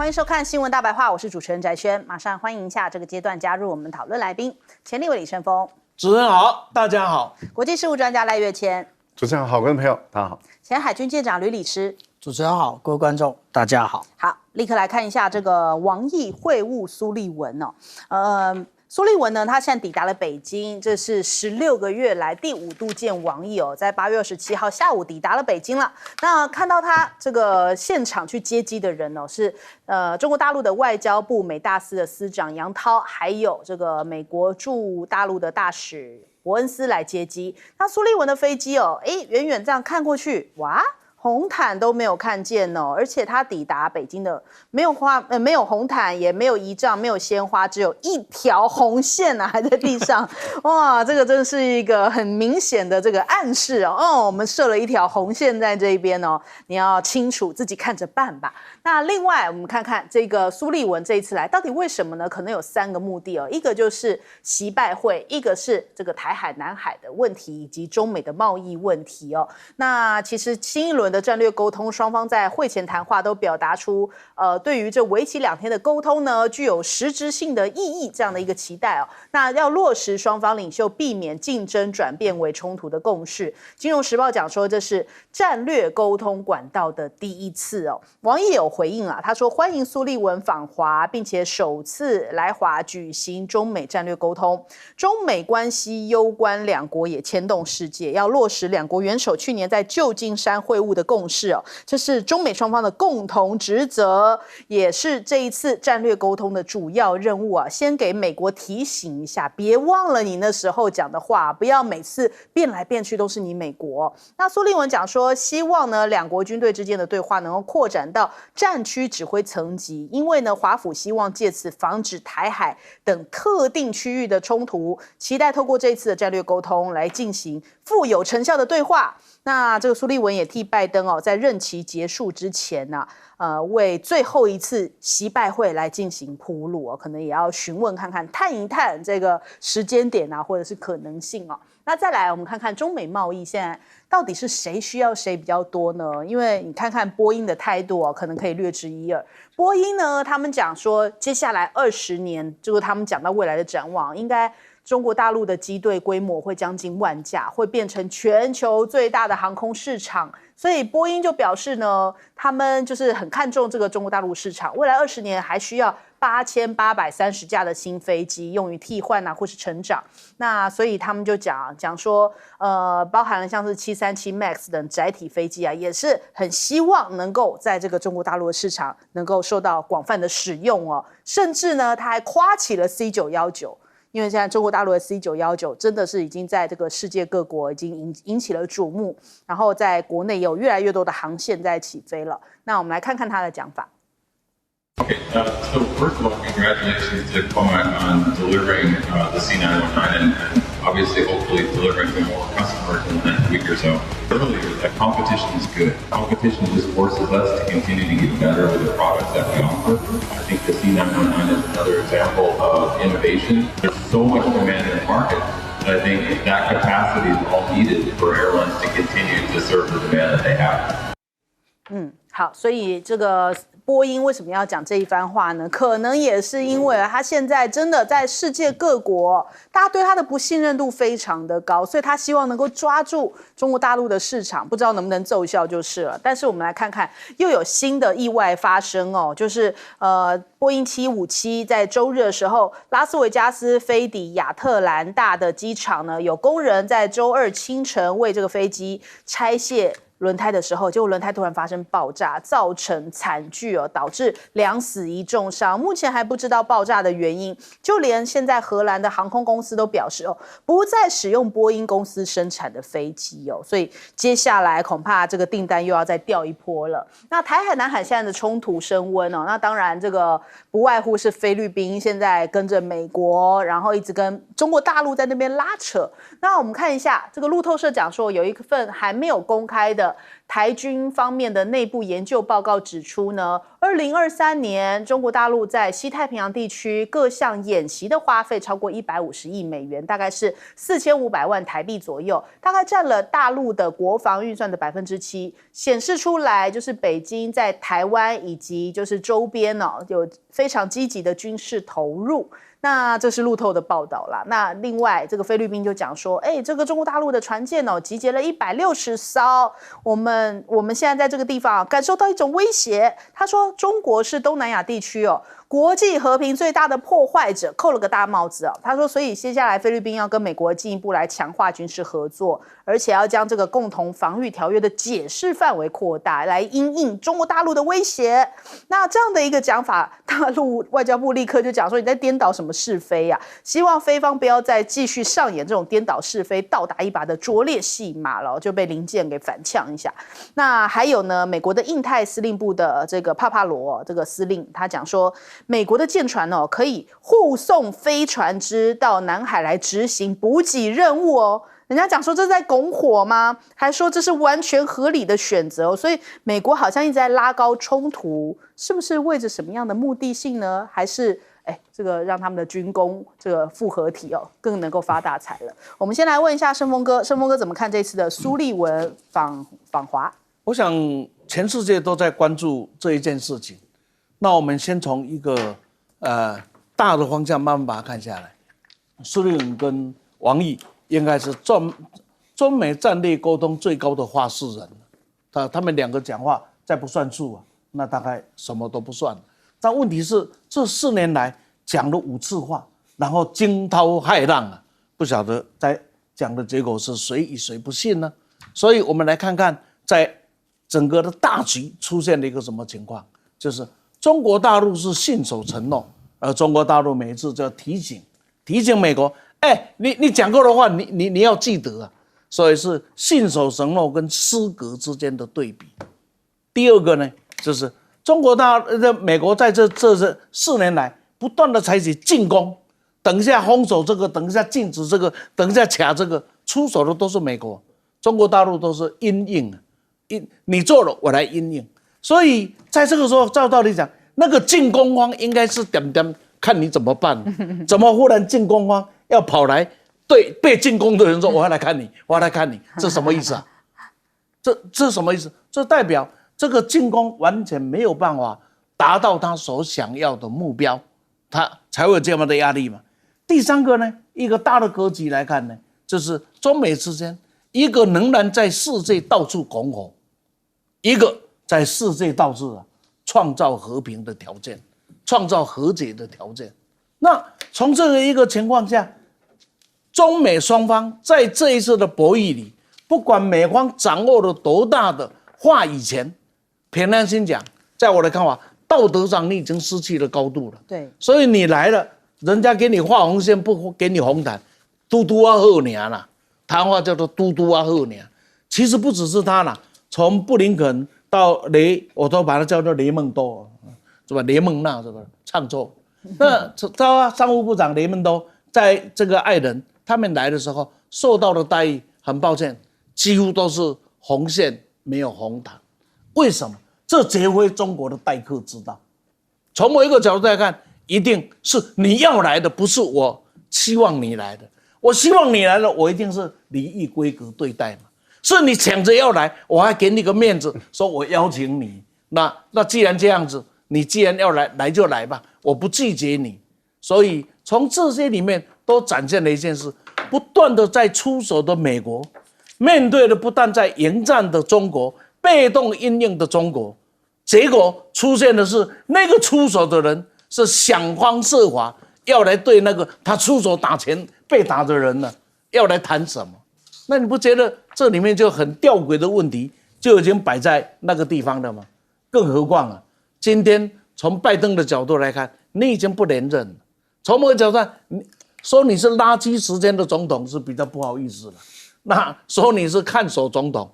欢迎收看《新闻大白话》，我是主持人翟轩，马上欢迎一下这个阶段加入我们讨论来宾，前立委李胜峰，主持人好，大家好；国际事务专家赖岳谦，主持人好，观众朋友大家好；前海军舰长吕礼师，主持人好，各位观众大家好。好，立刻来看一下这个王毅会晤苏利文哦，苏利文呢，他现在抵达了北京，这是16个月来第5度见王毅哦，在8月27号下午抵达了北京了。那看到他这个现场去接机的人哦，是中国大陆的外交部美大司的司长杨涛，还有这个美国驻大陆的大使伯恩斯来接机。那苏利文的飞机哦，远远这样看过去，哇！红毯都没有看见哦，而且他抵达北京的没有没有红毯，也没有仪仗，没有鲜花，只有一条红线啊，还在地上。哇，这个真是一个很明显的这个暗示哦。我们设了一条红线在这一边哦，你要清楚自己看着办吧。那另外我们看看这个苏利文这一次来到底为什么呢？可能有3个目的哦，一个就是习拜会，一个是这个台海、南海的问题，以及中美的贸易问题哦。那其实新一轮的战略沟通，双方在会前谈话都表达出，对于这为期2天的沟通呢，具有实质性的意义这样的一个期待哦。那要落实双方领袖避免竞争转变为冲突的共识。金融时报讲说，这是战略沟通管道的第1次哦。王毅有回应啊，他说欢迎苏利文访华，并且首次来华举行中美战略沟通。中美关系攸关2国，也牵动世界，要落实2国元首去年在旧金山会晤的共识哦，这是中美双方的共同职责，也是这一次战略沟通的主要任务啊。先给美国提醒一下，别忘了你那时候讲的话，不要每次变来变去都是你美国。那苏利文讲说，希望呢2国军队之间的对话能够扩展到战区指挥层级，因为呢华府希望借此防止台海等特定区域的冲突，期待透过这一次的战略沟通来进行富有成效的对话。那这个苏利文也替拜登哦，在任期结束之前呢，为最后一次习拜会来进行铺路哦，可能也要询问看看、探一探这个时间点啊，或者是可能性哦。那再来，我们看看中美贸易现在到底是谁需要谁比较多呢？因为你看看波音的态度哦，可能可以略知一二。波音呢，他们讲说，接下来20年，就是他们讲到未来的展望，应该中国大陆的机队规模会将近10000架，会变成全球最大的航空市场。所以波音就表示呢，他们就是很看重这个中国大陆市场，未来20年还需要8830架的新飞机用于替换啊，或是成长。那所以他们就讲说，包含了像是737 MAX 等载体飞机啊，也是很希望能够在这个中国大陆的市场能够受到广泛的使用哦。甚至呢，他还夸起了 C919。因为现在中国大陆的 C919真的是已经在这个世界各国已经引起了瞩目，然后在国内有越来越多的航线在起飞了。那我们来看看他的讲法。Okay, so first of all, congratulations to Comac on delivering the C919 and obviously, hopefully, delivering to more customers in the next week or so. Earlier, that competition is good. Competition just forces us to continue to get better with the products that we offer. I think the C919 is another example of innovation. There's so much demand in the market that I think that capacity is all needed for airlines to continue to serve the demand that they have. 好，所以这个波音为什么要讲这一番话呢？可能也是因为他现在真的在世界各国，大家对他的不信任度非常的高，所以他希望能够抓住中国大陆的市场，不知道能不能奏效就是了。但是我们来看看，又有新的意外发生哦，就是波音757在周日的时候，拉斯维加斯飞抵亚特兰大的机场呢，有工人在周2清晨为这个飞机拆卸轮胎的时候，结果轮胎突然发生爆炸，造成惨剧哦，导致2死1重伤。目前还不知道爆炸的原因，就连现在荷兰的航空公司都表示哦，不再使用波音公司生产的飞机哦，所以接下来恐怕这个订单又要再掉一波了。那台海、南海现在的冲突升温哦，那当然这个不外乎是菲律宾现在跟着美国，然后一直跟中国大陆在那边拉扯。那我们看一下这个路透社讲说，有一份还没有公开的的台军方面的内部研究报告指出呢，2023年中国大陆在西太平洋地区各项演习的花费超过150亿美元，大概是4500万台币左右，大概占了大陆的国防预算的7%，显示出来就是北京在台湾以及就是周边有非常积极的军事投入。那这是路透的报道啦。那另外，这个菲律宾就讲说，这个中国大陆的船舰集结了160艘，我们现在在这个地方感受到一种威胁。他说，中国是东南亚地区国际和平最大的破坏者，扣了个大帽子他说，所以接下来菲律宾要跟美国进一步来强化军事合作，而且要将这个共同防御条约的解释范围扩大，来因应中国大陆的威胁。那这样的一个讲法，大陆外交部立刻就讲说，你在颠倒什么是非啊？希望菲方不要再继续上演这种颠倒是非、倒打一耙的拙劣戏码了，就被林健给反呛一下。那还有呢，美国的印太司令部的这个帕帕罗这个司令，他讲说，美国的舰船可以护送飞船只到南海来执行补给任务人家讲说这是在拱火吗？还说这是完全合理的选择所以美国好像一直在拉高冲突，是不是为着什么样的目的性呢？还是这个让他们的军工这个复合体更能够发大财了？我们先来问一下盛峰哥，盛峰哥怎么看这次的苏立文访华？我想全世界都在关注这一件事情。那我们先从一个大的方向慢慢把它看下来。苏立文跟王毅应该是中美战略沟通最高的话事人，他们两个讲话再不算数那大概什么都不算。但问题是这4年来讲了5次话，然后惊涛骇浪不晓得在讲的结果是谁与谁不信呢？所以我们来看看在整个的大局出现了一个什么情况，就是中国大陆是信守承诺，而中国大陆每一次就要提醒美国，你讲过的话，你要记得所以是信守承诺跟失格之间的对比。第二个呢，就是美国在这4年来不断的采取进攻，等一下封锁这个，等一下禁止这个，等一下卡这个，出手的都是美国，中国大陆都是因应你做了我来因应。所以在这个时候，照道理讲，那个进攻方应该是点看你怎么办，怎么忽然进攻方要跑来对被进攻的人说我要来看你，我要来看你，这什么意思这什么意思？这代表这个进攻完全没有办法达到他所想要的目标，他才会有这样的压力嘛。第三个呢，一个大的格局来看呢，就是中美之间，一个仍然在世界到处拱火，一个在世界到处创造和平的条件，创造和解的条件。那从这个一个情况下，中美双方在这一次的博弈里，不管美方掌握了多大的话语权，凭良心讲，在我的看法，道德上你已经失去了高度了。对，所以你来了，人家给你画红线，不给你红毯，嘟嘟啊好娘啦，谈话叫做嘟嘟啊好娘。其实不只是他啦，从布林肯到我都把它叫做雷蒙多，是吧？雷蒙纳是吧？唱错。那他商务部长雷蒙多在这个爱人他们来的时候受到的待遇，很抱歉，几乎都是红线没有红毯。为什么？这绝非中国的待客之道。从某一个角度来看，一定是你要来的，不是我期望你来的。我希望你来了，我一定是礼仪规格对待嘛。是你抢着要来，我还给你个面子，说我邀请你。那既然这样子，你既然要来，来就来吧，我不拒绝你。所以从这些里面都展现了一件事：不断的在出手的美国，面对的不但在迎战的中国，被动因应的中国，结果出现的是那个出手的人是想方设法要来对那个他出手打前被打的人呢，要来谈什么？那你不觉得这里面就很吊诡的问题就已经摆在那个地方了吗？更何况今天从拜登的角度来看，你已经不连任了。从某个角度上，说你是垃圾时间的总统是比较不好意思了。那说你是看守总统，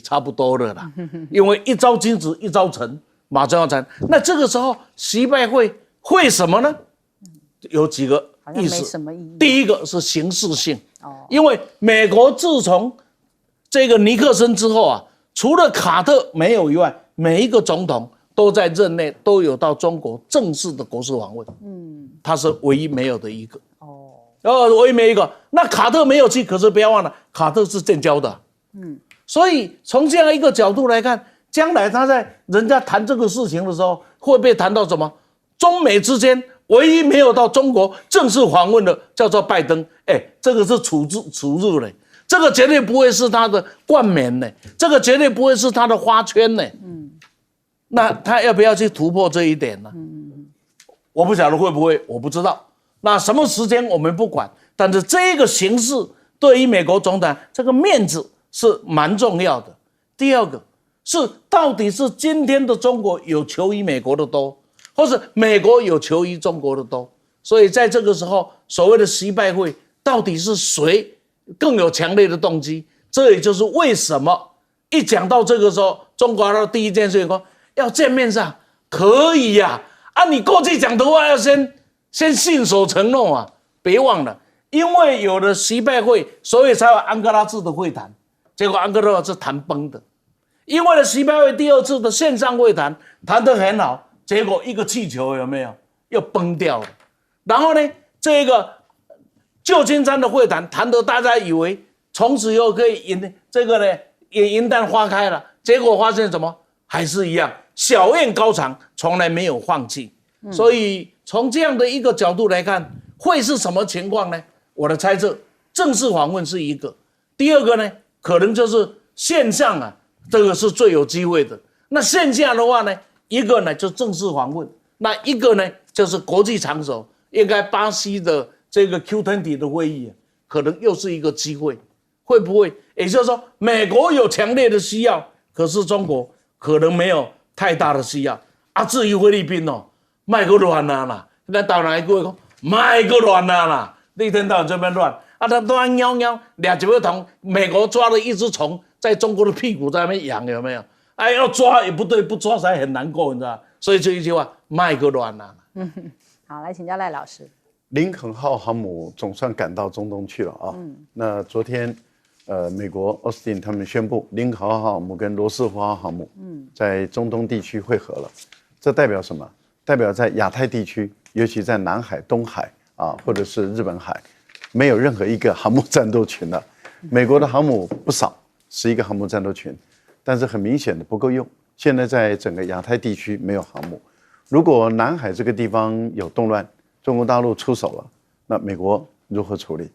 差不多了啦。因为一朝君子一朝臣，马上要成。那这个时候习拜会什么呢？有几个意思。没什么意义。第一个是形式性，因为美国自从这个尼克森之后除了卡特没有以外，每一个总统都在任内都有到中国正式的国事访问，他是唯一没有的一个。唯一没有一个。那卡特没有去，可是不要忘了，卡特是建交的，所以从这样一个角度来看，将来他在人家谈这个事情的时候，会不会谈到什么？中美之间唯一没有到中国正式访问的叫做拜登，这个是处日嘞，这个绝对不会是他的冠冕呢，这个绝对不会是他的花圈呢。那他要不要去突破这一点呢？我不晓得会不会，我不知道。那什么时间我们不管，但是这个形式对于美国总统这个面子是蛮重要的。第二个是到底是今天的中国有求于美国的多，或是美国有求于中国的多？所以在这个时候，所谓的习拜会到底是谁更有强烈的动机？这也就是为什么一讲到这个时候，中国的第一件事情说要见面上可以呀，你过去讲的话要先信守承诺啊，别忘了，因为有了习拜会，所以才有安哥拉制的会谈，结果安哥拉是谈崩的。因为了习拜会第二次的线上会谈谈得很好，结果一个气球有没有又崩掉了？然后呢，这个旧金山的会谈谈得大家以为从此以后可以云淡花开了，结果发现什么？还是一样，小宴高涨，从来没有放弃。所以从这样的一个角度来看，会是什么情况呢？我的猜测，正式访问是一个，第二个呢，可能就是线上啊，这个是最有机会的。那线下的话呢，一个呢就正式访问，那一个呢就是国际场所，应该巴西的这个 Q20 的会议，可能又是一个机会，会不会？也就是说，美国有强烈的需要，可是中国可能没有太大的需要啊。至于菲律宾哦，卖个乱啦，那当然一句话讲，卖个乱啦，你一天到晚这边乱啊，他乱喵喵，俩几个桶，美国抓了一只虫，在中国的屁股在那边痒，有没有？要抓也不对，不抓才很难过，你知道？所以这一句话，卖个乱啦。好，来请教赖老师。林肯号航母总算赶到中东去了啊。那昨天，美国奥斯汀他们宣布，林肯号航母跟罗斯福号航母，在中东地区会合了。这代表什么？代表在亚太地区，尤其在南海、东海啊，或者是日本海，没有任何一个航母战斗群了。美国的航母不少，11个航母战斗群，但是很明显的不够用。现在在整个亚太地区没有航母，如果南海这个地方有动乱，中国大陆出手了，那美国如何处理？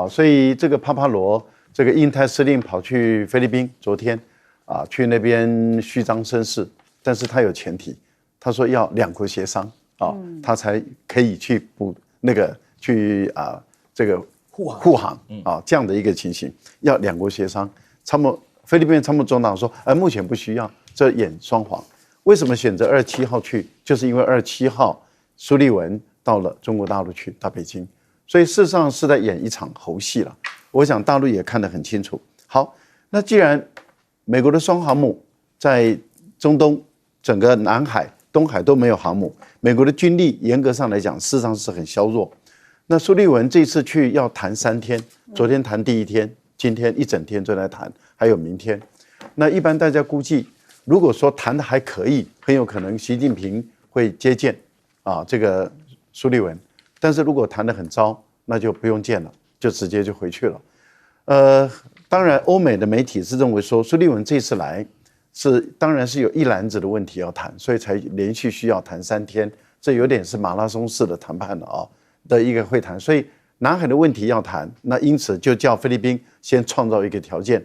所以这个帕帕罗这个印太司令跑去菲律宾，昨天去那边虚张声势，但是他有前提，他说要两国协商他才可以去这个护航这样的一个情形，要两国协商。菲律宾参谋总长说，目前不需要，这演双簧。为什么选择27号去？就是因为27号苏利文到了中国大陆去，到北京，所以事实上是在演一场猴戏了。我想大陆也看得很清楚。好，那既然美国的双航母在中东整个南海、东海都没有航母，美国的军力严格上来讲，事实上是很削弱。那苏利文这次去要谈3天，昨天谈第1天，今天一整天都在谈，还有明天。那一般大家估计，如果说谈的还可以，很有可能习近平会接见这个苏利文，但是如果谈得很糟，那就不用见了，就直接就回去了。当然欧美的媒体是认为说苏利文这次来当然是有一篮子的问题要谈，所以才连续需要谈3天，这有点是马拉松式的谈判了的一个会谈。所以南海的问题要谈，那因此就叫菲律宾先创造一个条件。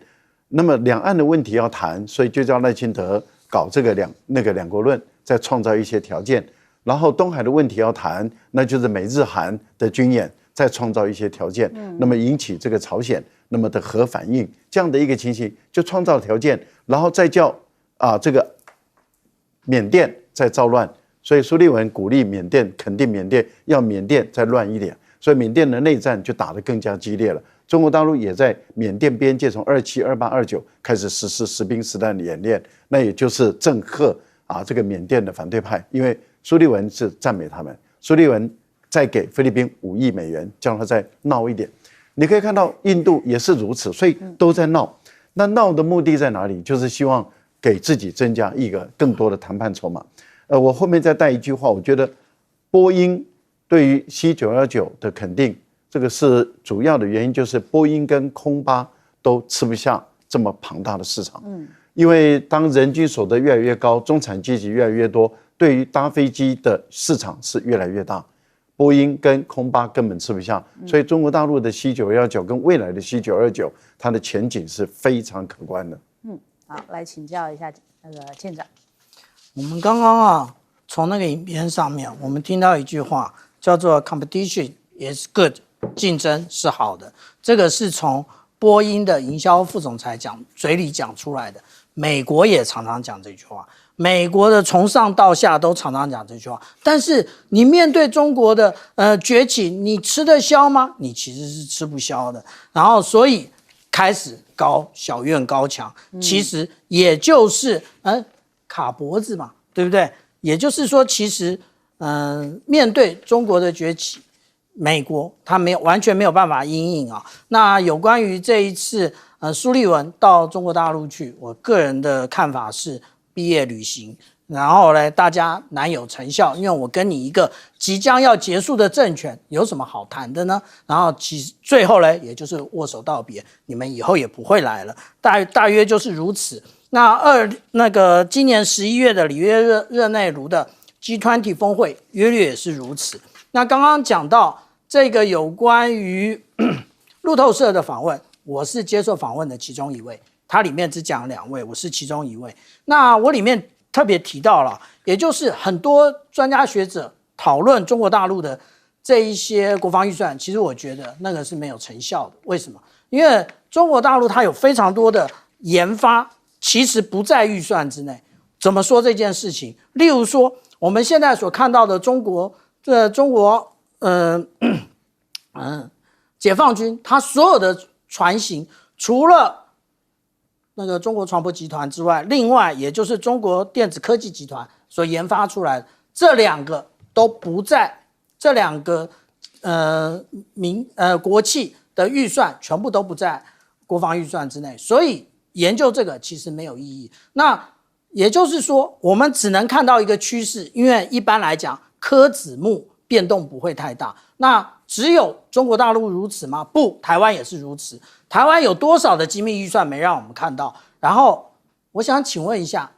那么两岸的问题要谈，所以就叫赖清德搞这个两国论，再创造一些条件。然后东海的问题要谈，那就是美日韩的军演，再创造一些条件，那么引起这个朝鲜那么的核反应，这样的一个情形就创造条件，然后再叫这个缅甸再造乱。所以苏利文鼓励缅甸，肯定缅甸要缅甸再乱一点，所以缅甸的内战就打得更加激烈了。中国大陆也在缅甸边界从27、28、29开始实施实兵实弹的演练，那也就是震慑这个缅甸的反对派，因为苏利文是赞美他们，苏利文再给菲律宾5亿美元，叫他再闹一点。你可以看到印度也是如此，所以都在闹。那闹的目的在哪里？就是希望给自己增加一个更多的谈判筹码。我后面再带一句话，我觉得波音对于 C919的肯定，这个是主要的原因，就是波音跟空巴都吃不下这么庞大的市场。因为当人均所得越来越高，中产阶级越来越多，对于搭飞机的市场是越来越大。波音跟空巴根本吃不下，所以中国大陆的 C919跟未来的 C929，它的前景是非常可观的。好，来请教一下那个舰长。我们刚刚从那个影片上面，我们听到一句话叫做 "competition is good"， 竞争是好的。这个是从波音的营销副总裁嘴里讲出来的。美国也常常讲这句话，美国的从上到下都常常讲这句话。但是你面对中国的崛起，你吃得消吗？你其实是吃不消的。然后所以开始搞小院高墙，其实也就是卡脖子嘛，对不对？也就是说，其实面对中国的崛起，美国它完全没有办法因应啊。那有关于这一次苏立文到中国大陆去，我个人的看法是毕业旅行，然后呢大家难有成效，因为我跟你一个即将要结束的政权有什么好谈的呢？然后其实最后呢，也就是握手道别，你们以后也不会来了，大约就是如此。那个今年11月的里约热内卢的 G20 峰会约略也是如此。那刚刚讲到这个有关于路透社的访问，我是接受访问的其中一位，它里面只讲2位，我是其中一位。那我里面特别提到了，也就是很多专家学者讨论中国大陆的这一些国防预算，其实我觉得那个是没有成效的。为什么？因为中国大陆它有非常多的研发，其实不在预算之内。怎么说这件事情？例如说，我们现在所看到的中国解放军，它所有的船型，除了那个中国船舶集团之外，另外也就是中国电子科技集团所研发出来的，这2个都不在，这2个国企的预算全部都不在国防预算之内，所以研究这个其实没有意义。那也就是说，我们只能看到一个趋势，因为一般来讲，科子目变动不会太大。那只有中国大陆如此吗？不，台湾也是如此。台湾有多少的机密预算没让我们看到？然后我想请问一下，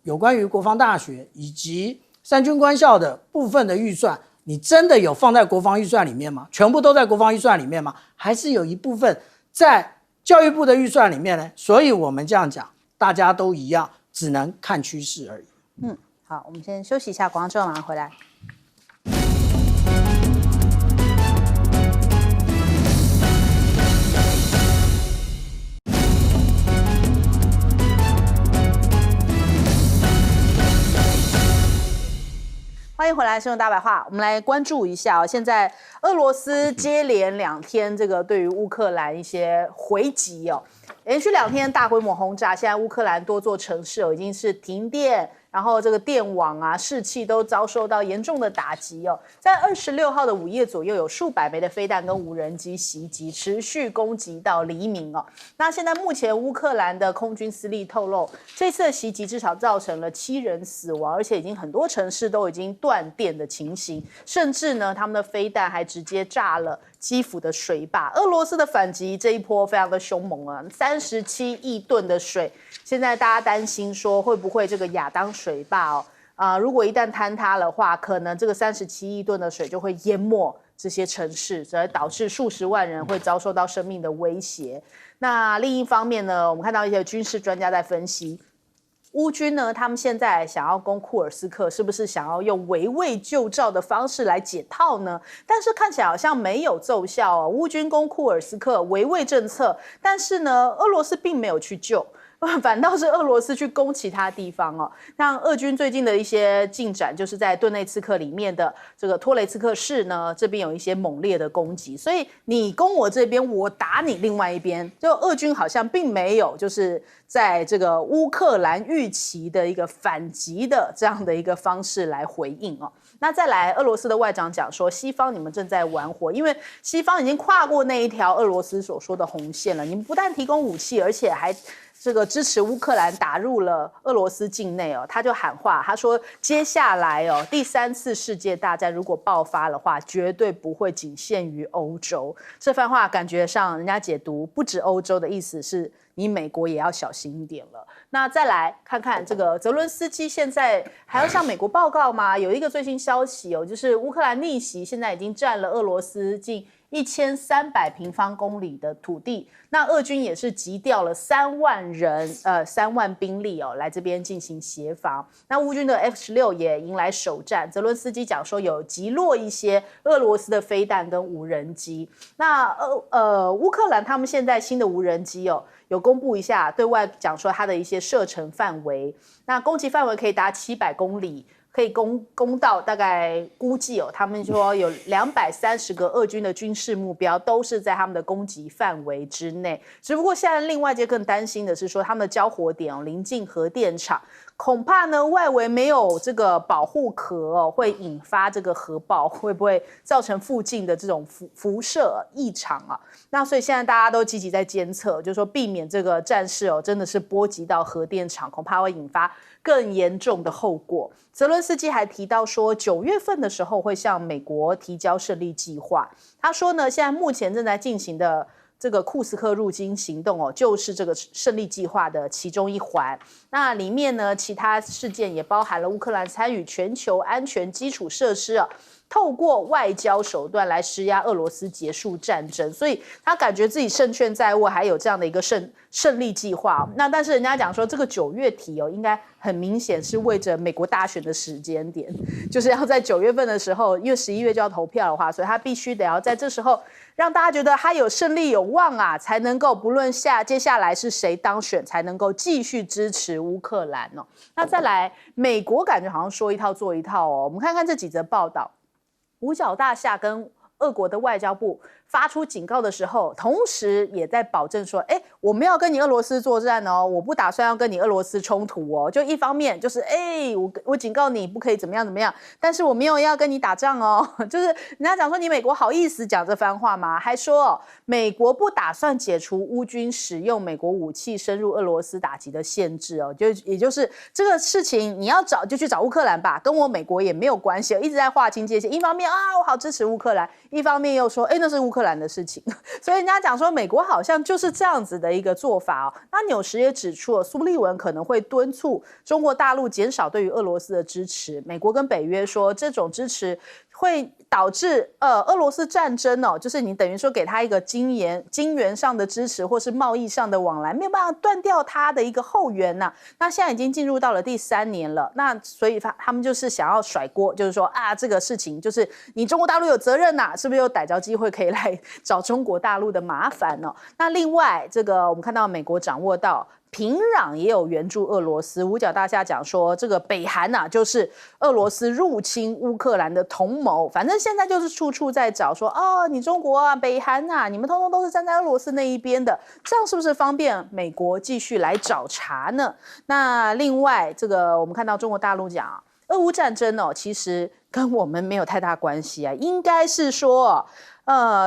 有关于国防大学以及三军官校的部分的预算，你真的有放在国防预算里面吗？全部都在国防预算里面吗？还是有一部分在教育部的预算里面呢？所以我们这样讲，大家都一样，只能看趋势而已。好，我们先休息一下，广告之后马上回来。欢迎回来，深入大白话。我们来关注一下现在俄罗斯接连2天这个对于乌克兰一些回击连续2天大规模轰炸，现在乌克兰多座城市已经是停电，然后这个电网啊、士气都遭受到严重的打击在26号的午夜左右，有数百枚的飞弹跟无人机袭击，持续攻击到黎明那现在目前乌克兰的空军司令透露，这次的袭击至少造成了7人死亡，而且已经很多城市都已经断电的情形，甚至呢，他们的飞弹还直接炸了基辅的水坝。俄罗斯的反击这一波非常的凶猛37亿吨的水，现在大家担心说会不会这个亚当水坝如果一旦坍塌的话，可能这个37亿吨的水就会淹没这些城市，所以导致数十万人会遭受到生命的威胁。那另一方面呢，我们看到一些军事专家在分析，乌军呢，他们现在想要攻库尔斯克，是不是想要用围魏救赵的方式来解套呢？但是看起来好像没有奏效乌军攻库尔斯克围魏政策，但是呢，俄罗斯并没有去救。反倒是俄罗斯去攻其他地方像俄军最近的一些进展，就是在顿内茨克里面的这个托雷茨克市呢，这边有一些猛烈的攻击，所以你攻我这边，我打你另外一边，就俄军好像并没有就是在这个乌克兰预期的一个反击的这样的一个方式来回应那再来，俄罗斯的外长讲说，西方你们正在玩火，因为西方已经跨过那一条俄罗斯所说的红线了。你们不但提供武器，而且还这个支持乌克兰打入了俄罗斯境内哦。他就喊话，他说接下来哦，第3次世界大战如果爆发的话，绝对不会仅限于欧洲。这番话感觉上，人家解读不止欧洲的意思是。你美国也要小心一点了。那再来看看这个泽伦斯基现在还要向美国报告吗？有一个最新消息哦，就是乌克兰逆袭，现在已经占了俄罗斯近1300平方公里的土地。那俄军也是急调了3万人，3万兵力哦，来这边进行协防。那乌军的 F-16也迎来首战，泽伦斯基讲说有击落一些俄罗斯的飞弹跟无人机。那乌克兰他们现在新的无人机哦。有公布一下，对外讲说它的一些射程范围，那攻击范围可以达700公里，可以攻到大概估计哦，他们说有230个俄军的军事目标都是在他们的攻击范围之内。只不过现在另外一件更担心的是说，他们的交火点哦临近核电厂。恐怕呢，外围没有这个保护壳哦，会引发这个核爆，会不会造成附近的这种辐射异常啊？那所以现在大家都积极在监测，就是说避免这个战事哦，真的是波及到核电厂，恐怕会引发更严重的后果。泽伦斯基还提到说，9月份的时候会向美国提交胜利计划。他说呢，现在目前正在进行的。这个库斯克入侵行动哦，就是这个胜利计划的其中一环。那里面呢，其他事件也包含了乌克兰参与全球安全基础设施啊，透过外交手段来施压俄罗斯结束战争，所以他感觉自己胜券在握，还有这样的一个胜利计划。那但是人家讲说，这个9月底哦，应该很明显是为着美国大选的时间点，就是要在9月份的时候，因为11月就要投票的话，所以他必须得要在这时候。让大家觉得他有胜利有望啊，才能够不论接下来是谁当选，才能够继续支持乌克兰哦。那再来，美国感觉好像说一套做一套哦。我们看看这几则报道，五角大厦跟俄国的外交部发出警告的时候，同时也在保证说，我们要跟你俄罗斯作战哦，我不打算要跟你俄罗斯冲突哦。就一方面就是，我警告你不可以怎么样怎么样，但是我没有要跟你打仗哦。就是人家讲说，你美国好意思讲这番话吗？还说美国不打算解除乌军使用美国武器深入俄罗斯打击的限制哦。也就是这个事情，你要找就去找乌克兰吧，跟我美国也没有关系，一直在划清界限。一方面我好支持乌克兰，一方面又说，那是乌克兰的事情。所以人家讲说，美国好像就是这样子的一个做法哦。那纽时也指出，苏利文可能会敦促中国大陆减少对于俄罗斯的支持。美国跟北约说，这种支持会导致俄罗斯战争哦，就是你等于说给他一个金援上的支持，或是贸易上的往来，没有办法断掉他的一个后援呐。那现在已经进入到了第3年了，那所以他们就是想要甩锅，就是说这个事情就是你中国大陆有责任呐，是不是有逮着机会可以来找中国大陆的麻烦哦？那另外这个我们看到美国掌握到。平壤也有援助俄罗斯，五角大厦讲说，这个北韩就是俄罗斯入侵乌克兰的同谋。反正现在就是处处在找说，你中国啊、北韩啊，你们通通都是站在俄罗斯那一边的，这样是不是方便美国继续来找茬呢？那另外，这个我们看到中国大陆讲，俄乌战争其实跟我们没有太大关系啊，应该是说。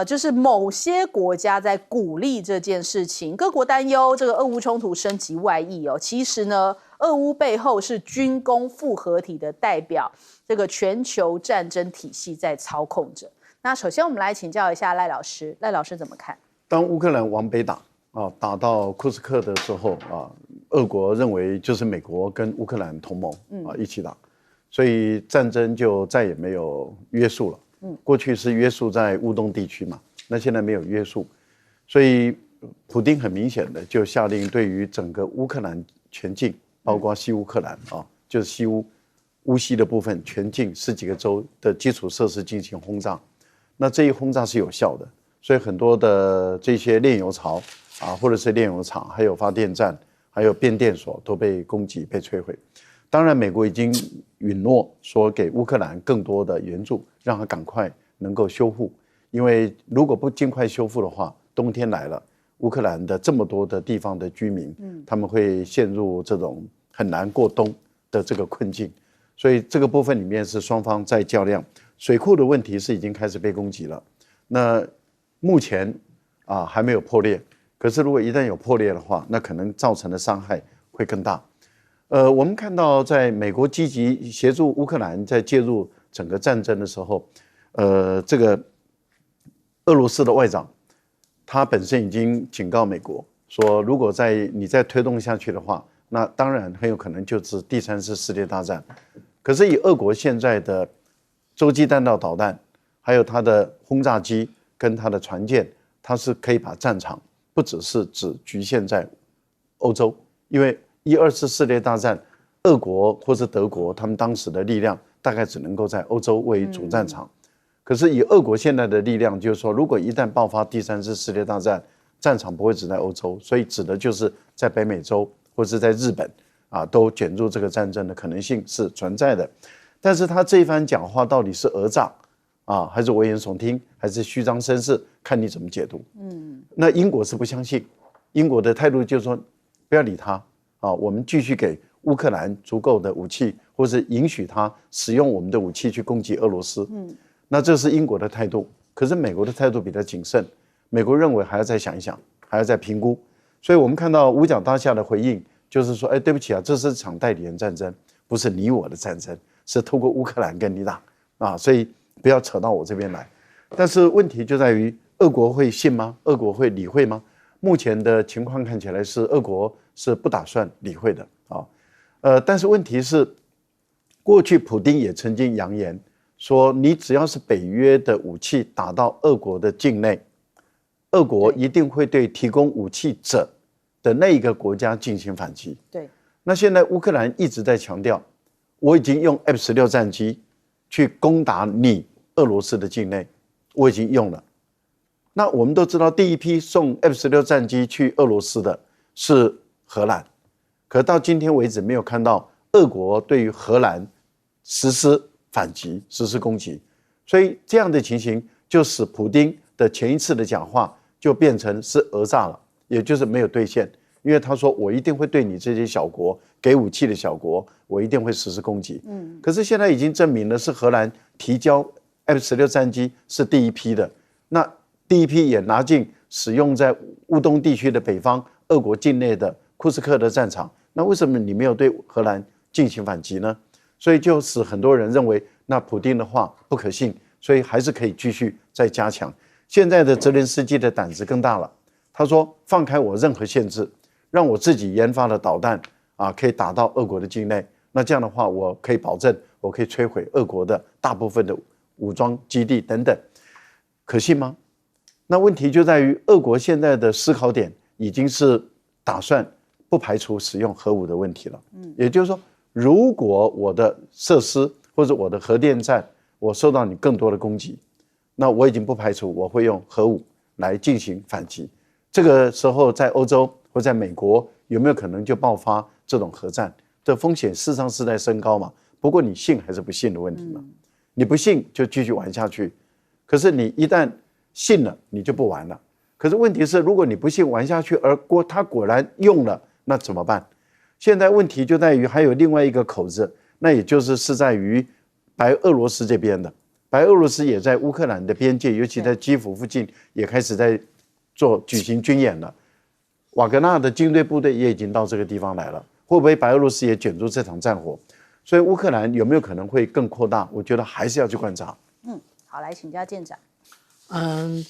就是某些国家在鼓励这件事情，各国担忧这个俄乌冲突升级外溢哦。其实呢，俄乌背后是军工复合体的代表，这个全球战争体系在操控着。那首先我们来请教一下赖老师，赖老师怎么看？当乌克兰往北打打到库斯克的时候俄国认为就是美国跟乌克兰同盟一起打，所以战争就再也没有约束了。过去是约束在乌东地区嘛，那现在没有约束，所以普丁很明显的就下令对于整个乌克兰全境，包括西乌克兰就是西乌西的部分全境10几个州的基础设施进行轰炸。那这一轰炸是有效的，所以很多的这些炼油槽或者是炼油厂，还有发电站，还有变电所都被攻击被摧毁。当然，美国已经允诺说给乌克兰更多的援助，让他赶快能够修复。因为如果不尽快修复的话，冬天来了，乌克兰的这么多的地方的居民，他们会陷入这种很难过冬的这个困境。所以这个部分里面是双方在较量。水库的问题是已经开始被攻击了，那目前还没有破裂，可是如果一旦有破裂的话，那可能造成的伤害会更大。我们看到在美国积极协助乌克兰在介入整个战争的时候，这个俄罗斯的外长他本身已经警告美国说，如果你再推动下去的话，那当然很有可能就是第3次世界大战。可是以俄国现在的洲际弹道导弹，还有它的轰炸机跟它的船舰，它是可以把战场不只局限在欧洲，因为2次世界大战，俄国或是德国他们当时的力量大概只能够在欧洲为主战场。可是以俄国现在的力量，就是说，如果一旦爆发第3次世界大战，战场不会只在欧洲，所以指的就是在北美洲或是在日本都卷入这个战争的可能性是存在的。但是他这一番讲话到底是讹诈还是危言耸听，还是虚张声势，看你怎么解读。那英国是不相信，英国的态度就是说不要理他我们继续给乌克兰足够的武器，或是允许他使用我们的武器去攻击俄罗斯。那这是英国的态度。可是美国的态度比较谨慎，美国认为还要再想一想，还要再评估。所以我们看到五角大厦的回应就是说，对不起这是场代理人战争，不是你我的战争，是透过乌克兰跟你打所以不要扯到我这边来。但是问题就在于，俄国会信吗？俄国会理会吗？目前的情况看起来是俄国是不打算理会的但是问题是，过去普丁也曾经扬言说，你只要是北约的武器打到俄国的境内，俄国一定会对提供武器者的那一个国家进行反击。对，那现在乌克兰一直在强调，我已经用 F-16战机去攻打你俄罗斯的境内，我已经用了。那我们都知道，第一批送 F-16战机去俄罗斯的是荷兰，可到今天为止没有看到俄国对于荷兰实施反击、实施攻击，所以这样的情形就使普丁的前一次的讲话就变成是讹诈了，也就是没有兑现。因为他说我一定会对你这些小国给武器的小国，我一定会实施攻击。可是现在已经证明了是荷兰提交 F-16战机是第一批的，那第一批也拿进使用在乌东地区的北方俄国境内的库斯克的战场，那为什么你没有对荷兰进行反击呢？所以就使很多人认为那普丁的话不可信，所以还是可以继续再加强。现在的泽连斯基的胆子更大了，他说放开我任何限制，让我自己研发的导弹可以打到俄国的境内，那这样的话我可以保证我可以摧毁俄国的大部分的武装基地等等，可信吗？那问题就在于俄国现在的思考点已经是打算不排除使用核武的问题了。也就是说，如果我的设施或者我的核电站我受到你更多的攻击，那我已经不排除我会用核武来进行反击。这个时候在欧洲或在美国有没有可能就爆发这种核战的风险？事实上是在升高嘛。不过你信还是不信的问题嘛。你不信就继续玩下去，可是你一旦信了，你就不玩了。可是问题是，如果你不信玩下去，而他果然用了，那怎么办？现在问题就在于还有另外一个口子，那也就是在于白俄罗斯这边的。白俄罗斯也在乌克兰的边界，尤其在基辅附近也开始在举行军演了。瓦格纳的军队部队也已经到这个地方来了，会不会白俄罗斯也卷入这场战火？所以乌克兰有没有可能会更扩大？我觉得还是要去观察。好，来请教舰长。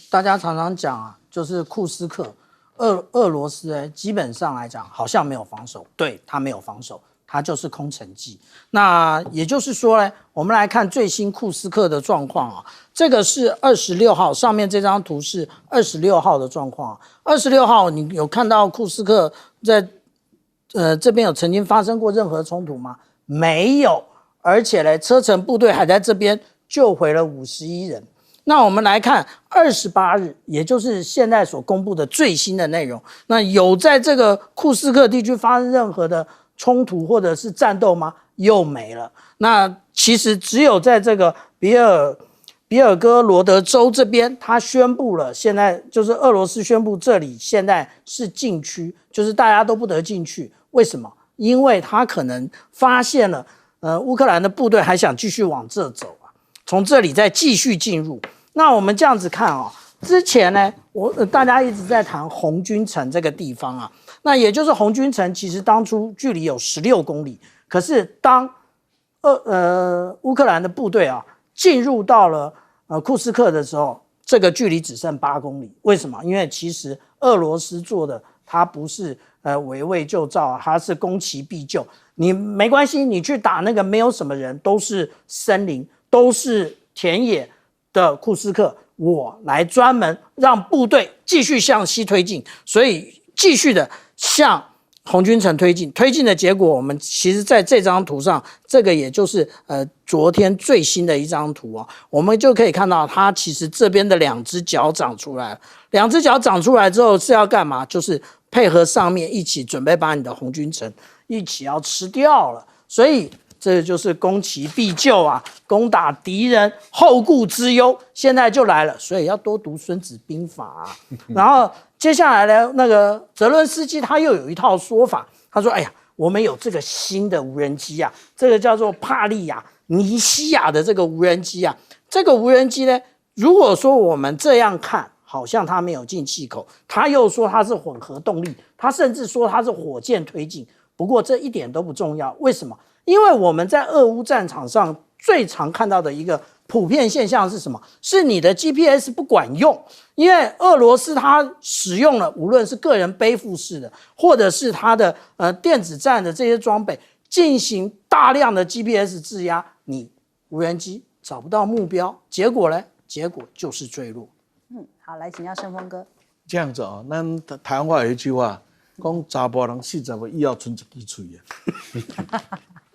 大家常常讲就是库斯克，俄罗斯基本上来讲好像没有防守，对，他没有防守，他就是空城计。那也就是说呢，我们来看最新库斯克的状况这个是26号，上面这张图是26号的状况。26号你有看到库斯克在这边有曾经发生过任何冲突吗？没有，而且呢，车臣部队还在这边救回了51人。那我们来看28日，也就是现在所公布的最新的内容。那有在这个库斯克地区发生任何的冲突或者是战斗吗？又没了。那其实只有在这个比尔哥罗德州这边，他宣布了，现在就是俄罗斯宣布这里现在是禁区，就是大家都不得进去。为什么？因为他可能发现了乌克兰的部队还想继续往这走啊，从这里再继续进入。那我们这样子看啊，之前呢，大家一直在谈红军城这个地方啊，那也就是红军城其实当初距离有16公里，可是当乌克兰的部队啊进入到了库斯克的时候，这个距离只剩8公里。为什么？因为其实俄罗斯做的它不是围魏救赵啊，它是攻其必救。你没关系，你去打那个没有什么人，都是森林，都是田野的库斯克，我来专门让部队继续向西推进，所以继续的向红军城推进的结果，我们其实在这张图上，这个也就是昨天最新的一张图哦，我们就可以看到它其实这边的2只脚长出来了，2只脚长出来之后是要干嘛？就是配合上面一起准备把你的红军城一起要吃掉了，所以这就是攻其必救啊，攻打敌人后顾之忧，现在就来了，所以要多读《孙子兵法》啊。然后接下来呢，那个泽伦斯基他又有一套说法，他说：“哎呀，我们有这个新的无人机啊，这个叫做帕利亚尼西亚的这个无人机啊，这个无人机呢，如果说我们这样看，好像它没有进气口，他又说它是混合动力，他甚至说它是火箭推进。不过这一点都不重要，为什么？因为我们在俄乌战场上最常看到的一个普遍现象是什么？是你的 GPS 不管用，因为俄罗斯它使用了无论是个人背负式的，或者是它的电子战的这些装备，进行大量的 GPS 制压，你无人机找不到目标，结果呢？结果就是坠落。好，来请教盛峰哥。这样子哦，咱台湾话有一句话，讲查甫人40岁以后剩一支嘴啊。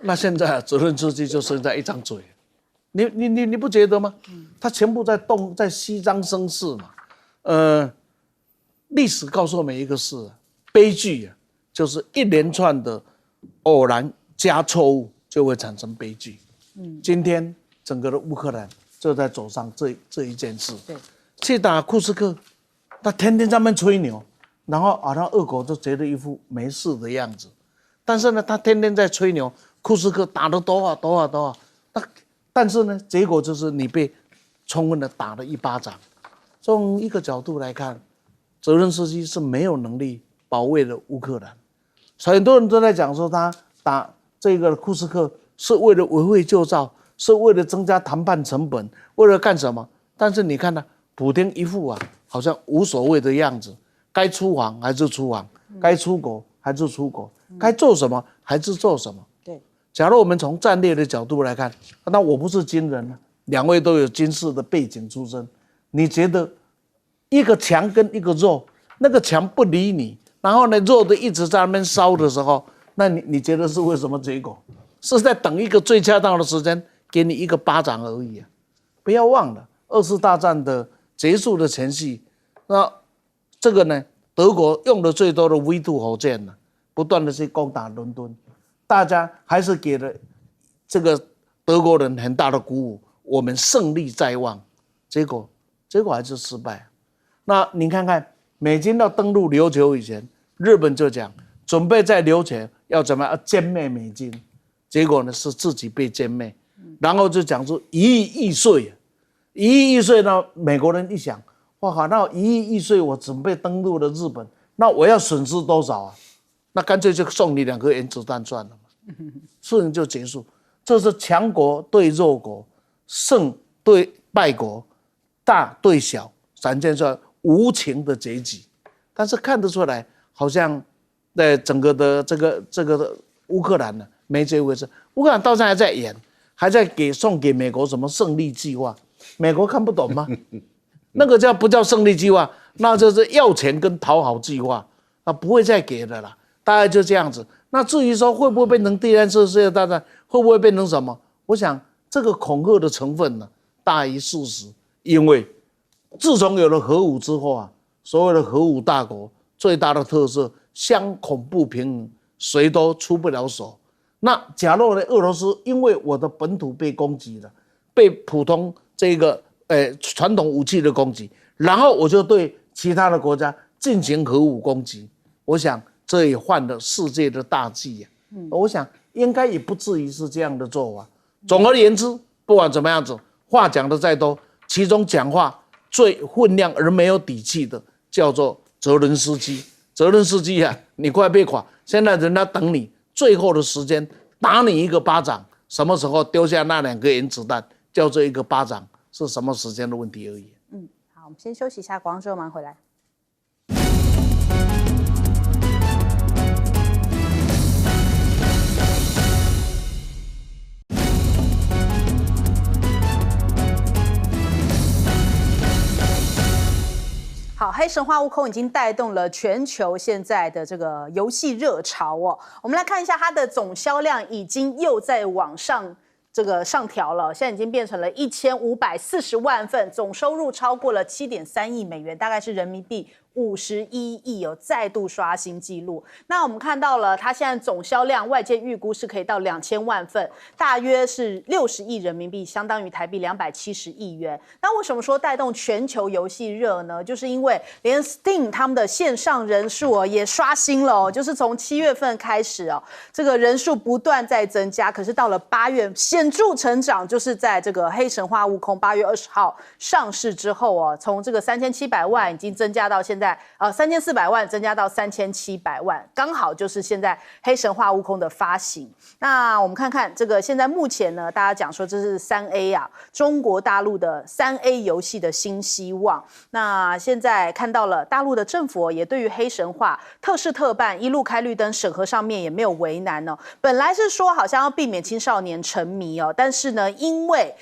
那现在泽伦斯基就剩下一张嘴，你不觉得吗？他全部在虚张声势嘛。历史告诉我们一个事，悲剧啊，就是一连串的偶然加错误就会产生悲剧。今天整个的乌克兰就在走上这一件事。对，去打库斯克，他天天在那边吹牛，然后让俄国就觉得一副没事的样子。但是呢，他天天在吹牛，库斯克打得多好，但是呢，结果就是你被充分的打了一巴掌。从一个角度来看，泽伦斯基是没有能力保卫了乌克兰。很多人都在讲说他打这个库斯克是为了围魏救赵，是为了增加谈判成本，为了干什么？但是你看呢，普丁一副好像无所谓的样子，该出航还是出航，该出国还是出国，该做什么还是做什么。对，假如我们从战略的角度来看，那我不是军人，2位都有军事的背景出身，你觉得一个强跟一个弱，那个强不理你，然后呢弱的一直在那边烧的时候，那你觉得是为什么结果？是在等一个最恰当的时间给你一个巴掌而已啊！不要忘了2次大战的结束的前夕，那这个呢，德国用的最多的 V2 火箭呢，不断的去攻打伦敦，大家还是给了这个德国人很大的鼓舞，我们胜利在望，结果还是失败。那你看看，美军要登陆琉球以前，日本就讲准备在琉球要怎么样歼灭美军，结果呢是自己被歼灭，然后就讲出1亿亿岁，1亿亿岁呢，美国人一想，哇靠，那1亿亿岁我准备登陆了日本，那我要损失多少啊？那干脆就送你2颗原子弹算了嘛，事情就结束。这是强国对弱国，胜对败国，大对小，展现出来无情的结局。但是看得出来，好像在整个的这个乌克兰呢没这回事。乌克兰到现在还在演，还在送给美国什么胜利计划，美国看不懂吗？那个不叫胜利计划，那就是要钱跟讨好计划，那不会再给的啦。大概就这样子。那至于说会不会变成第3次世界大战，会不会变成什么？我想这个恐吓的成分呢大于事实，因为自从有了核武之后所谓的核武大国最大的特色，相恐不平衡，谁都出不了手。那假如呢，俄罗斯因为我的本土被攻击了，被普通这个传统武器的攻击，然后我就对其他的国家进行核武攻击，我想这也犯了世界的大忌我想应该也不至于是这样的做法。总而言之，不管怎么样子，话讲的再多，其中讲话最分量而没有底气的，叫做泽伦斯基。泽伦斯基啊，你快被垮！现在人家等你最后的时间打你一个巴掌，什么时候丢下那2个原子弹，叫做一个巴掌，是什么时间的问题而已。好，我们先休息一下，广告之后马上回来。好，黑神话悟空已经带动了全球现在的这个游戏热潮哦。我们来看一下它的总销量已经又在往上上调了，现在已经变成了1540万份，总收入超过了7.3亿美元，大概是人民币51亿哦，再度刷新纪录。那我们看到了，它现在总销量外界预估是可以到2000万份，大约是60亿人民币，相当于台币270亿元。那为什么说带动全球游戏热呢？就是因为连 Steam 他们的线上人数哦也刷新了哦，就是从7月份开始哦，这个人数不断在增加，可是到了8月显著成长，就是在这个黑神话悟空8月20号上市之后哦，从这个3700万已经增加到现在3400万增加到3700万，刚好就是现在黑神话悟空的发行。那我们看看这个现在目前呢，大家讲说这是3A 啊，中国大陆的3A 游戏的新希望。那现在看到了大陆的政府也对于黑神话特事特办，一路开绿灯，审核上面也没有为难哦。本来是说好像要避免青少年沉迷哦，但是呢，因为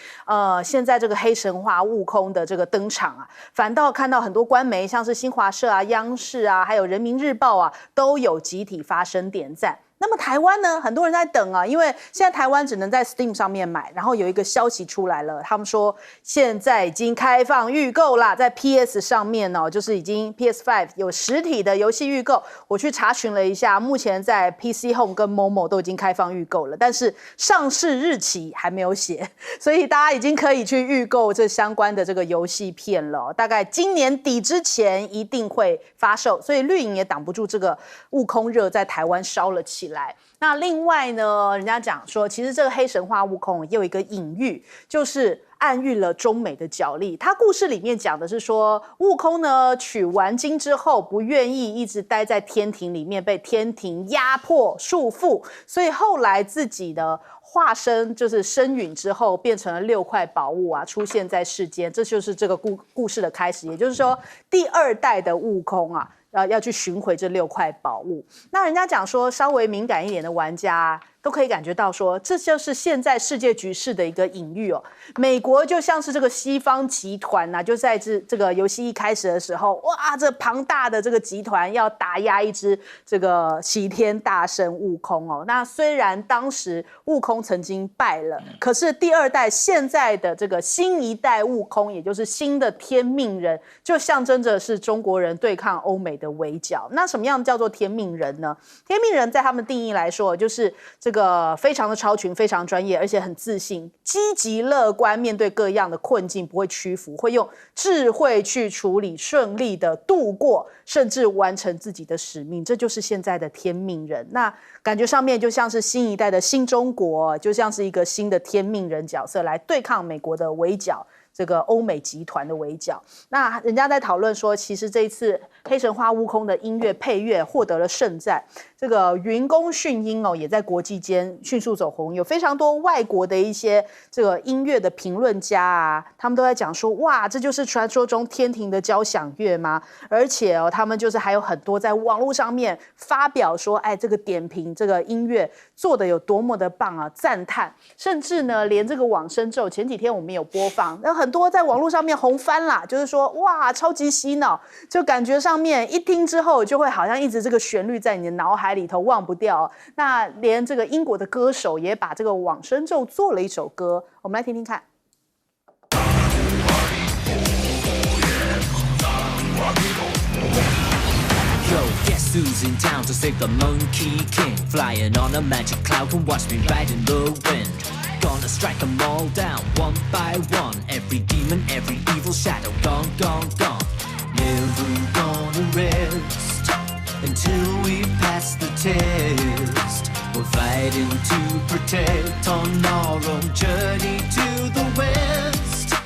现在这个黑神话悟空的这个登场啊，反倒看到很多官媒，像是新华社啊、央视啊，还有人民日报啊，都有集体发声点赞。那么台湾呢，很多人在等啊，因为现在台湾只能在 Steam 上面买，然后有一个消息出来了，他们说现在已经开放预购啦，在 PS 上面哦，就是已经 PS5 有实体的游戏预购。我去查询了一下，目前在 PC Home 跟 Momo 都已经开放预购了，但是上市日期还没有写，所以大家已经可以去预购这相关的这个游戏片了，大概今年底之前一定会发售，所以绿营也挡不住这个悟空热在台湾烧了起来。那另外呢，人家讲说，其实这个黑神话悟空也有一个隐喻，就是暗喻了中美的角力。他故事里面讲的是说，悟空呢取完经之后，不愿意一直待在天庭里面，被天庭压迫束缚，所以后来自己的化身就是身陨之后，变成了6块宝物啊，出现在世间，这就是这个故事的开始。也就是说，第2代的悟空啊，要去寻回这6块宝物。那人家讲说，稍微敏感一点的玩家都可以感觉到说，这就是现在世界局势的一个隐喻哦。美国就像是这个西方集团就在这个游戏一开始的时候，哇，这庞大的这个集团要打压一只这个齐天大圣悟空哦。那虽然当时悟空曾经败了，可是第2代现在的这个新一代悟空，也就是新的天命人，就象征着是中国人对抗欧美的围剿。那什么样叫做天命人呢？天命人在他们定义来说，就是这个非常的超群，非常专业，而且很自信，积极乐观，面对各样的困境不会屈服，会用智慧去处理，顺利的度过，甚至完成自己的使命。这就是现在的天命人。那感觉上面就像是新一代的新中国，就像是一个新的天命人角色来对抗美国的围剿，这个欧美集团的围剿。那人家在讨论说，其实这一次黑神话悟空的音乐配乐获得了盛赞，这个云宫迅音也在国际间迅速走红，有非常多外国的一些这个音乐的评论家啊，他们都在讲说，哇，这就是传说中天庭的交响乐吗？而且他们就是还有很多在网络上面发表说，哎，这个点评这个音乐做的有多么的棒啊，赞叹，甚至呢，连这个往生咒前几天我们有播放，有很多在网络上面红翻啦，就是说，哇，超级洗脑，就感觉上面一听之后就会好像一直这个旋律在你的脑海里头忘不掉。那连这个英国的歌手也把这个往生咒做了一首歌，我们来听听看。Yo, guess who's in town to save the Monkey King? Flying on a magic cloud, come watch me ride in the wind. Gonna strike them all down, one by one. Every demon, every evil shadow, gone, gone, gone. Never gonna rest until we pass the test. We're fighting to protect on our own journey to the west.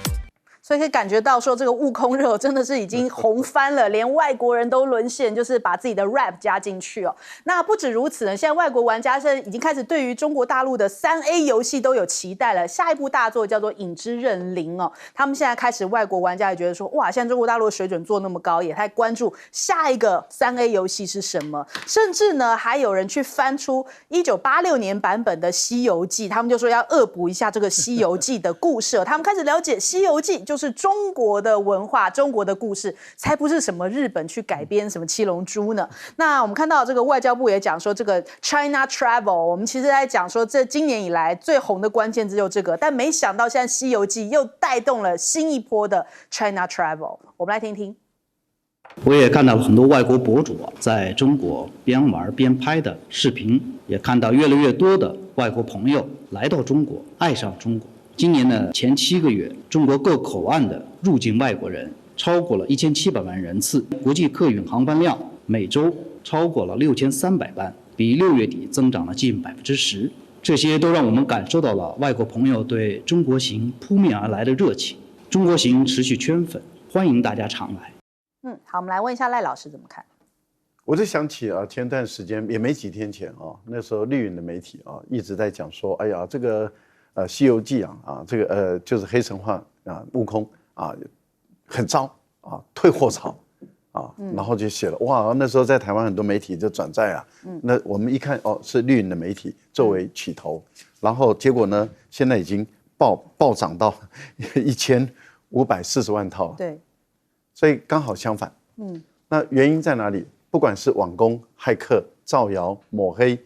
所以可以感觉到说，这个悟空热真的是已经红翻了，连外国人都沦陷，就是把自己的 rap 加进去哦。那不止如此呢，现在外国玩家现在已经开始对于中国大陆的3A 游戏都有期待了。下一部大作叫做《影之刃零》哦，他们现在开始，外国玩家也觉得说，哇，现在中国大陆的水准做那么高，也太关注下一个3A 游戏是什么。甚至呢，还有人去翻出1986年版本的《西游记》，他们就说要恶补一下这个《西游记》的故事哦。他们开始了解《西游记》就是中国的文化、中国的故事，才不是什么日本去改编什么七龙珠呢。那我们看到这个外交部也讲说，这个 China Travel， 我们其实在讲说，这今年以来最红的关键字就这个，但没想到现在《西游记》又带动了新一波的 China Travel。我们来听听。我也看到很多外国博主在中国边玩边拍的视频，也看到越来越多的外国朋友来到中国，爱上中国。今年的前7个月，中国各口岸的入境外国人超过了1700万人次，国际客运航班量每周超过了6300班，比6月底增长了近10%。这些都让我们感受到了外国朋友对中国行扑面而来的热情。中国行持续圈粉，欢迎大家常来。好，我们来问一下赖老师怎么看。我就想起啊，前段时间也没几天前啊，那时候绿营的媒体啊一直在讲说，哎呀，这个《西游记》这个就是黑神话悟空很糟退货潮然后就写了哇，那时候在台湾很多媒体就转载那我们一看是绿营的媒体作为起头，然后结果呢，现在已经暴涨到1540万套，对，所以刚好相反，那原因在哪里？不管是网攻、骇客、造谣、抹黑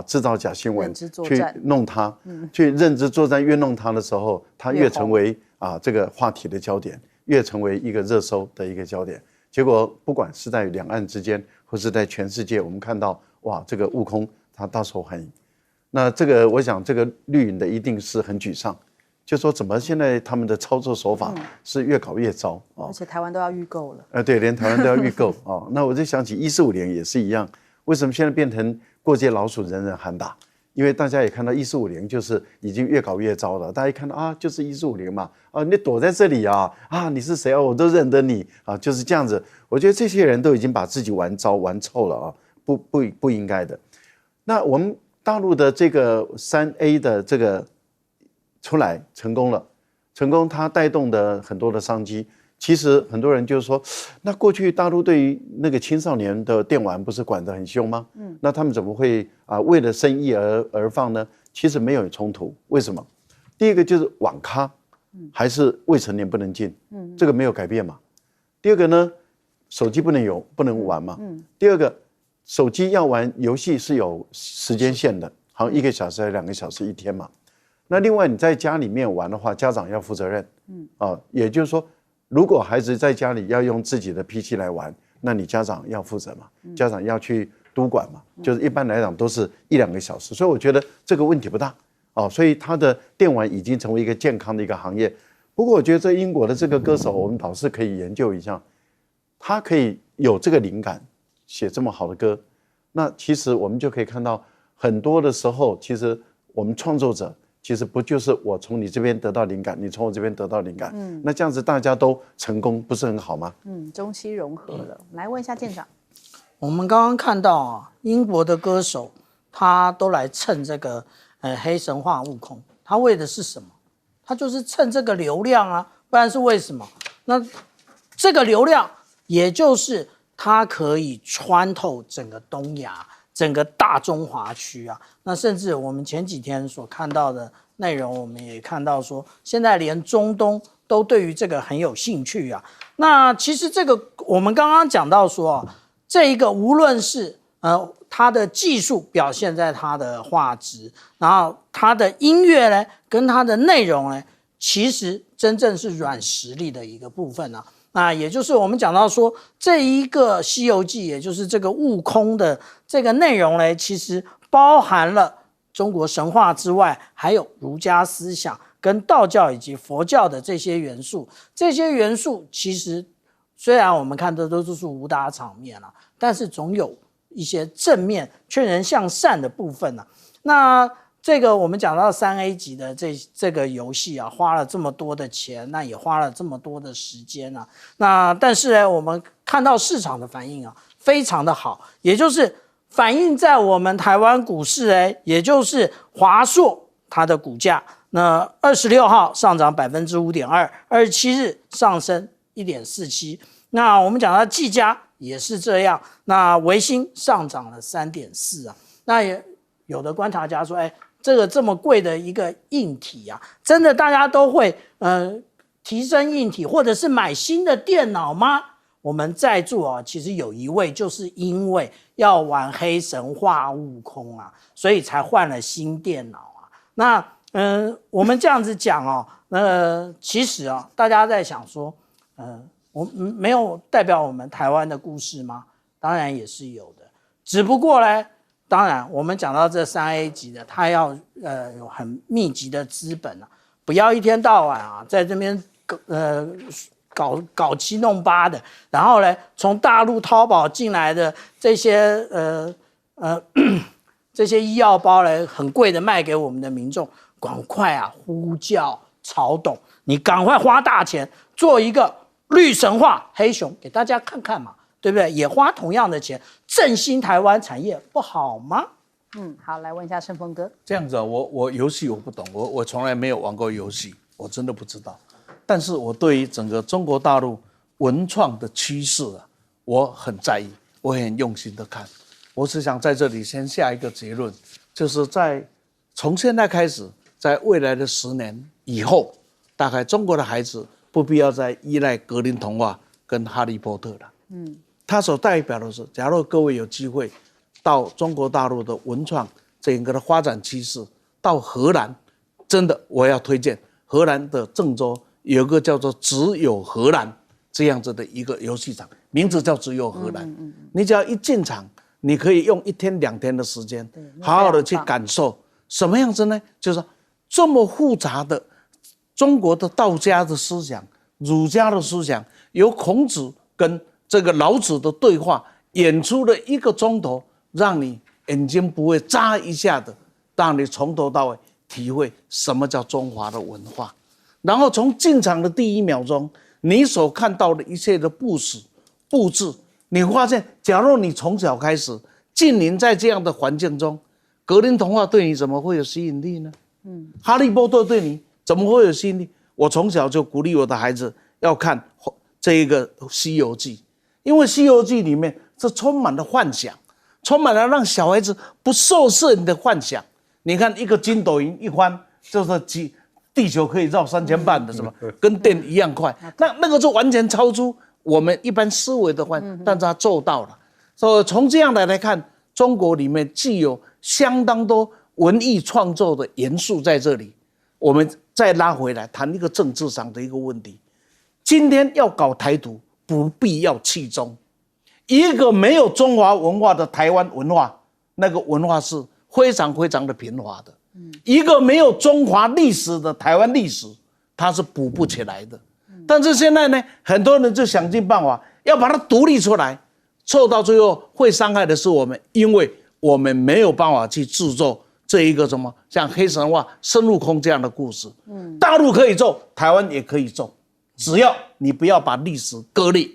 制造假新闻，去弄它，去认知作战，越弄它的时候，它越成为这个话题的焦点，越成为一个热搜的一个焦点。结果不管是在两岸之间，或是在全世界，我们看到哇，这个悟空他大受欢迎。那这个我想，这个绿营的一定是很沮丧，就说怎么现在他们的操作手法是越搞越糟而且台湾都要预购了。对，连台湾都要预购那我就想起1450也是一样，为什么现在变成过街老鼠人人喊打？因为大家也看到1450就是已经越搞越糟了，大家一看到就是1450嘛，你躲在这里你是谁我都认得你就是这样子。我觉得这些人都已经把自己玩糟玩臭了不应该的。那我们大陆的这个3A 的这个出来成功了，它带动的很多的商机。其实很多人就是说，那过去大陆对于那个青少年的电玩不是管得很凶吗？那他们怎么会为了生意而放呢？其实没有冲突，为什么？第一个就是网咖还是未成年不能进，这个没有改变嘛。第二个呢，手机不能玩嘛。第二个，手机要玩游戏是有时间线的，好像1个小时还是2个小时一天嘛。那另外你在家里面玩的话，家长要负责任，也就是说，如果孩子在家里要用自己的 PC 来玩，那你家长要负责嘛，家长要去督管嘛，就是一般来讲都是1-2个小时，所以我觉得这个问题不大所以他的电玩已经成为一个健康的一个行业。不过我觉得这英国的这个歌手，我们倒是可以研究一下，他可以有这个灵感写这么好的歌，那其实我们就可以看到很多的时候，其实我们创作者其实不就是我从你这边得到灵感，你从我这边得到灵感，那这样子大家都成功，不是很好吗？中西融合了。来问一下舰长，我们刚刚看到英国的歌手他都来蹭这个黑神话悟空，他为的是什么？他就是蹭这个流量不然是为什么？那这个流量也就是它可以穿透整个东亚，整个大中华区那甚至我们前几天所看到的内容，我们也看到说，现在连中东都对于这个很有兴趣那其实这个我们刚刚讲到说这一个无论是它的技术表现在它的画质，然后它的音乐呢，跟它的内容呢，其实真正是软实力的一个部分那也就是我们讲到说，这一个《西游记》，也就是这个悟空的这个内容呢，其实包含了中国神话之外，还有儒家思想跟道教以及佛教的这些元素。这些元素其实虽然我们看的都是武打场面但是总有一些正面劝人向善的部分啊。那这个我们讲到3A 级的这个游戏啊，花了这么多的钱，那也花了这么多的时间啊。那但是呢，我们看到市场的反应啊，非常的好，也就是反映在我们台湾股市也就是华硕它的股价，那26号上涨 5.2%，27日上升 1.47%。那我们讲到技嘉也是这样，那微星上涨了 3.4%啊。那也有的观察家说，这个这么贵的一个硬体啊，真的大家都会提升硬体或者是买新的电脑吗？我们在座啊，其实有一位就是因为要玩黑神话悟空啊，所以才换了新电脑啊。那我们这样子讲哦，其实啊，大家在想说，我没有代表我们台湾的故事吗？当然也是有的，只不过呢。当然，我们讲到这3A 级的，它要有很密集的资本啊，不要一天到晚啊在这边搞七弄八的，然后呢，从大陆淘宝进来的这些这些医药包呢，很贵的卖给我们的民众，赶快啊呼叫曹董，你赶快花大钱做一个绿神话黑熊给大家看看嘛。对不对？也花同样的钱，振兴台湾产业不好吗？好，来问一下盛峰哥。这样子啊，我游戏我不懂，我从来没有玩过游戏，我真的不知道。但是我对于整个中国大陆文创的趋势啊，我很在意，我也很用心的看。我只想在这里先下一个结论，就是从现在开始，在未来的10年以后，大概中国的孩子不必要再依赖格林童话跟哈利波特了。它所代表的是，假如各位有机会到中国大陆的文创整个的发展趋势，到荷兰，真的我要推荐荷兰的郑州有个叫做只有荷兰这样子的一个游戏场，名字叫只有荷兰。你只要一进场，你可以用1天2天的时间，好好的去感受什么样子呢？就是这么复杂的中国的道家的思想、儒家的思想，由孔子跟这个老子的对话演出了1个钟头，让你眼睛不会眨一下的，让你从头到尾体会什么叫中华的文化。然后从进场的第1秒钟，你所看到的一切的布置，你发现，假如你从小开始浸淫在这样的环境中，格林童话对你怎么会有吸引力呢？哈利波特对你怎么会有吸引力？我从小就鼓励我的孩子要看这一个《西游记》。因为《西游记》里面是充满了幻想，充满了让小孩子不受限的幻想。你看一个筋斗云一翻，就是地球可以绕3000万的，什么跟电一样快，那个就完全超出我们一般思维的幻，但是他做到了。所以从这样来看，中国里面既有相当多文艺创作的元素在这里。我们再拉回来谈一个政治上的一个问题，今天要搞台独，不必要弃中。一个没有中华文化的台湾文化，那个文化是非常非常的贫乏的。一个没有中华历史的台湾历史，它是补不起来的。但是现在呢，很多人就想尽办法要把它独立出来，凑到最后会伤害的是我们，因为我们没有办法去制作这一个什么像黑神话、孙悟空这样的故事。大陆可以做，台湾也可以做，只要你不要把历史割裂。